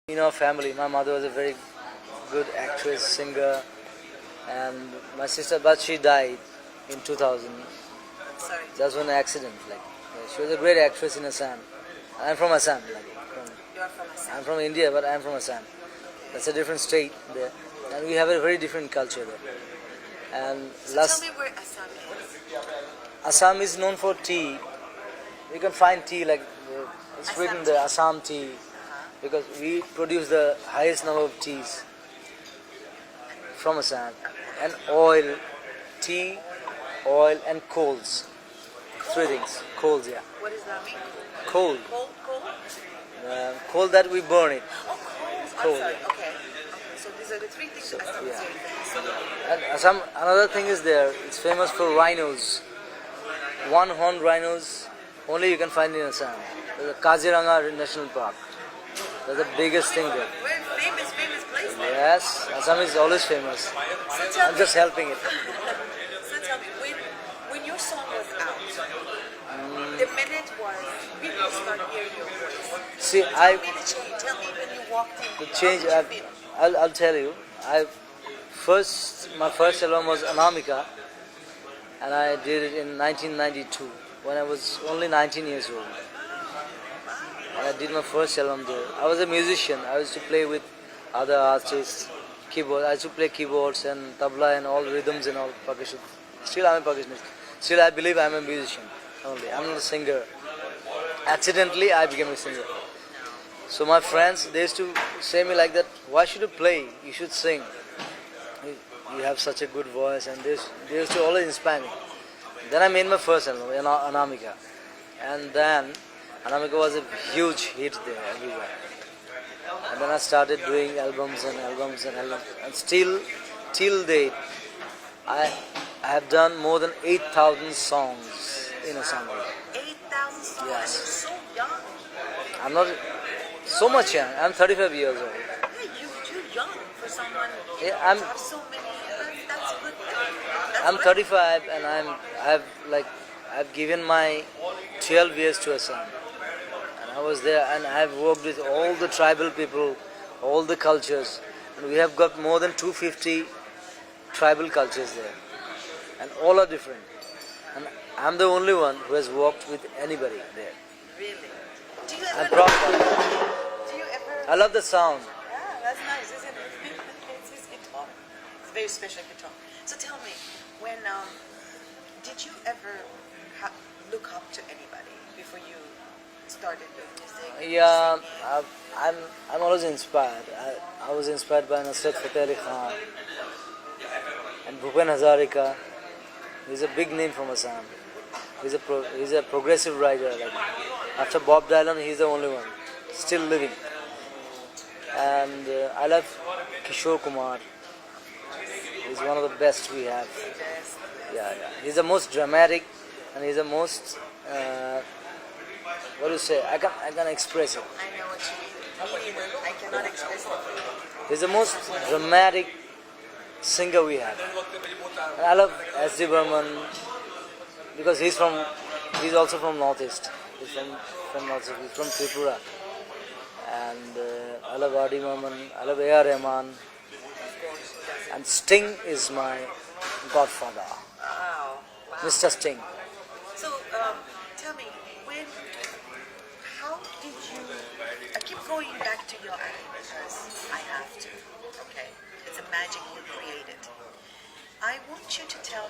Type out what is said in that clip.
In our family, my mother was a very good actress, singer, and my sister, but she died in 2000. Sorry. That was an accident. She was a great actress in Assam. I'm from Assam. You are from Assam. I'm from India, but I'm from Assam. That's a different state there, and we have a very different culture there. And Tell me where Assam is. Assam is known for tea. You can find tea it's Assam written tea. there, Assam tea, because we produce the highest number of teas from Assam. And oil, tea, oil, and coals. Three things. Coals, yeah. What does that mean? Coal. Coal? Coal that we burn it. Oh, coals. Coal, I'm sorry. yeah. Okay. So these are the three things Assam is yeah. very famous. And Assam, another thing is there. It's famous for rhinos. One-horned rhinos. Only you can find in Assam. There's a Kaziranga National Park. That's the biggest thing there. We're famous place there. Yes, Assam is always famous. So tell I'm me, just helping it. so tell me, when your song was out, the minute was people start hearing your voice. See, Tell me the change. Tell me when you walked in. the change. How did you feel? I'll tell you. My first album was Anamika, and I did it in 1992 when I was only 19 years old. And I did my first album there. I was a musician. I used to play with other artists, keyboard. I used to play keyboards and tabla and all rhythms and all percussion. Still, I'm a percussionist. Still, I believe I'm a musician only. I'm not a singer. Accidentally, I became a singer. So my friends, they used to say me like that, why should you play? You should sing. You have such a good voice, and they used to always inspire me. Then I made my first album, Anamika. And then Anamika was a huge hit there everywhere. And then I started doing albums and albums and albums. And still, till date, I have done more than 8,000 songs in a song. 8,000 songs. Yes. And you're so young. I'm not so much young. I'm 35 years old. Hey, you're young for someone. Yeah, to have so many. That's good. I'm 35 and I've given my 12 years to Assam. And I was there and I've worked with all the tribal people, all the cultures. And we have got more than 250 tribal cultures there. And all are different. And I'm the only one who has worked with anybody there. Really? Do you I'm ever? proud of that. Do you ever? I love the sound. Yeah, that's nice, isn't it? It's his guitar. It's a very special guitar. So tell me, when did you ever look up to anybody before you started doing music? Yeah, I'm always inspired. I was inspired by Nusrat Fateh Ali Khan and Bhupen Hazarika. He's a big name from Assam. He's a progressive writer. After Bob Dylan, he's the only one still living. And I love Kishore Kumar. He's one of the best we have. Yeah. He's the most dramatic, and he's the most. What do you say? I can express it. I know what you mean. I cannot express it. He's the most dramatic singer we have. And I love S.D. Burman because he's also from Northeast. He's from Northeast. He's from Tripura. And I love R.D. Burman. I love A.R. Rahman. And Sting is my godfather. Wow. Mr. Sting. So tell me, how did you? I keep going back to your eye because I have to. Okay, it's a magic you created. I want you to tell